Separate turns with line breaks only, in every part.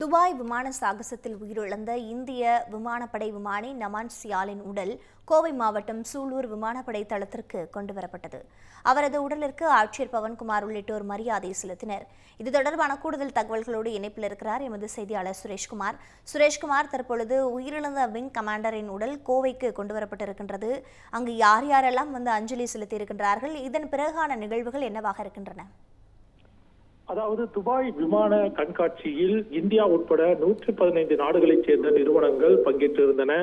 Dubai விமான சாகசத்தில் உயிரிழந்த இந்திய விமானப்படை விமானி நமான் சியாலின் உடல் கோவை மாவட்டம் சூலூர் விமானப்படை தளத்திற்கு கொண்டுவரப்பட்டது. அவரது உடலிற்கு ஆட்சியர் பவன்குமார் உள்ளிட்டோர் மரியாதை செலுத்தினர். இது தொடர்பான கூடுதல் தகவல்களோடு இணைப்பில் இருக்கிறார் எமது செய்தியாளர் சுரேஷ்குமார். தற்பொழுது உயிரிழந்த விங் கமாண்டரின் உடல் கோவைக்கு கொண்டுவரப்பட்டிருக்கின்றது. அங்கு யார் யாரெல்லாம் அஞ்சலி செலுத்தியிருக்கின்றார்கள்? இதன் பிறகான நிகழ்வுகள் என்னவாக இருக்கின்றன?
அதாவது துபாய் விமான கண்காட்சியில் இந்தியா உட்பட 115 நாடுகளைச் சேர்ந்த நிறுவனங்கள் பங்கேற்றிருந்தன.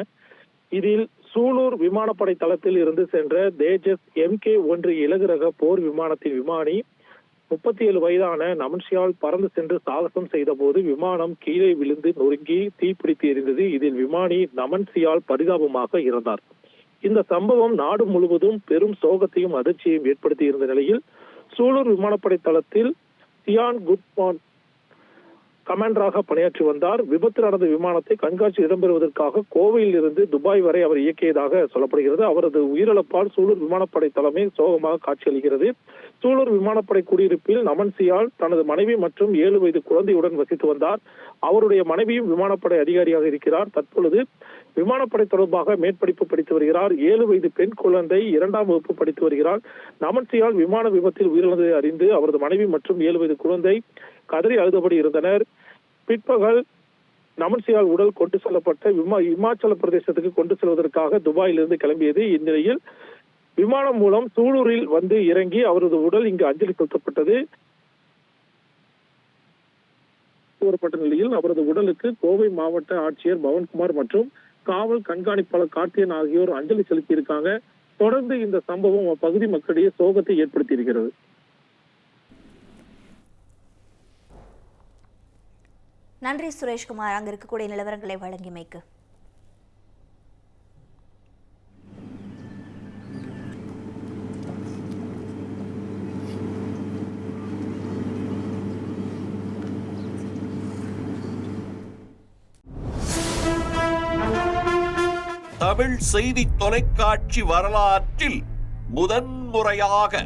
இதில் சூலூர் விமானப்படை தளத்தில் இருந்து சென்ற தேஜஸ் MK-1 இலகு ரக போர் விமானத்தின் விமானி 37 வயதான நமன்சியால் பறந்து சென்று சாகசம் செய்த போது விமானம் கீழே விழுந்து நொறுங்கி தீப்பிடித்து எரிந்தது. இதில் விமானி நமன்சியால் பரிதாபமாக இறந்தார். இந்த சம்பவம் நாடு முழுவதும் பெரும் சோகத்தையும் அதிர்ச்சியையும் ஏற்படுத்தி இருந்த நிலையில் சூலூர் விமானப்படை தளத்தில் சியான் குட்மான் கமாண்டராக பணியாற்றி வந்தார். விபத்து நடந்த விமானத்தை கண்காட்சி இடம்பெறுவதற்காக கோவையில் இருந்து துபாய் வரை அவர் இயக்கியதாக சொல்லப்படுகிறது. அவரது உயிரிழப்பால் சூலூர் விமானப்படை தலைமை சோகமாக காட்சியளிக்கிறது. சூலூர் விமானப்படை குடியிருப்பில் நமன் சியால் தனது மனைவி மற்றும் 7 வயது குழந்தையுடன் வசித்து வந்தார். அவருடைய மனைவியும் விமானப்படை அதிகாரியாக இருக்கிறார். தற்பொழுது விமானப்படை தொடர்பாக மேற்படிப்பு படித்து வருகிறார். 7 வயது பெண் குழந்தை 2ஆம் வகுப்பு படித்து வருகிறார். நமன் சியால் விமான விபத்தில் உயிரிழந்ததை அறிந்து அவரது மனைவி மற்றும் 7 வயது குழந்தை கதறி அழுதபடி இருந்தனர். பிற்பகல் நமன் சியால் உடல் கொண்டு செல்லப்பட்ட இமாச்சல பிரதேசத்துக்கு கொண்டு செல்வதற்காக துபாயிலிருந்து கிளம்பியது. இந்நிலையில் விமானம் மூலம் சூலூரில் வந்து இறங்கி அவரது உடல் இங்கு அஞ்சலி செலுத்தப்பட்டது. கூறப்பட்ட நிலையில் அவரது உடலுக்கு கோவை மாவட்ட ஆட்சியர் பவன்குமார் மற்றும் காவல் கண்காணிப்பாளர் கார்த்தியன் ஆகியோர் அஞ்சலி செலுத்தியிருக்காங்க. தொடர்ந்து இந்த சம்பவம் அப்பகுதி மக்களிடையே சோகத்தை ஏற்படுத்தி இருக்கிறது.
நன்றி சுரேஷ்குமார், அங்கு இருக்கக்கூடிய நிலவரங்களை வழங்கியமைக்கு.
தமிழ் செய்தி தொலைக்காட்சி வரலாற்றில் முதன்முறையாக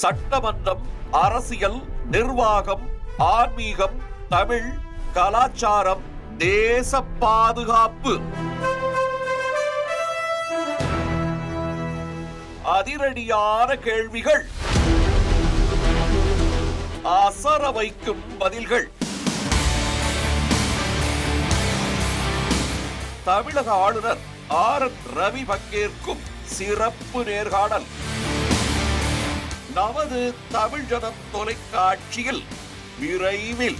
சட்டமன்றம், அரசியல், நிர்வாகம், ஆன்மீகம், தமிழ், கலாச்சாரம், தேச பாதுகாப்பு, அதிரடியான கேள்விகள், அசர வைக்கும் பதில்கள், தமிழக ஆளுநர் RN ரவி பங்கேற்கும் சிறப்பு நேர்காணல் நமது தமிழ் ஜனம் தொலைக்காட்சியில் விரைவில்.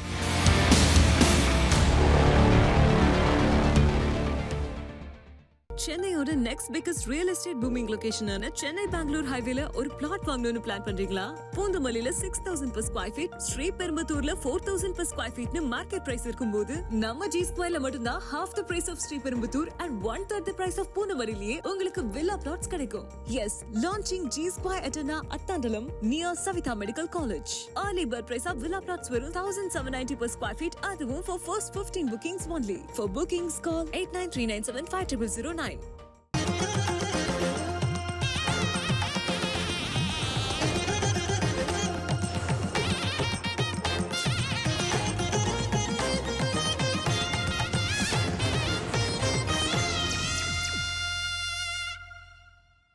சென்னையோட next biggest real estate booming லொகேஷனான சென்னை பெங்களூர் ஹைவேல ஒரு பிளாட் வாங்கணும்னு பிளான் பண்றீங்களா? பூந்தமல்லியில 6000 per square feet, ஸ்ரீபெரும்புத்தூர்ல 4000 per square feet market price இருக்கும்போது நம்ம G Squareல மட்டும்தான் half the price of Sriperumbudur and 1/3 the price of பூந்தமல்லியிலேயே உங்களுக்கு வில்லா பிளாட்ஸ் கிடைக்கும். Yes, launching G Square Etana Attandalam near Savitha Medical College. Early bird price of villa plots வெறும் 1790 per square feet, அதுவும் for first 15 bookings only. For bookings call 8939750009.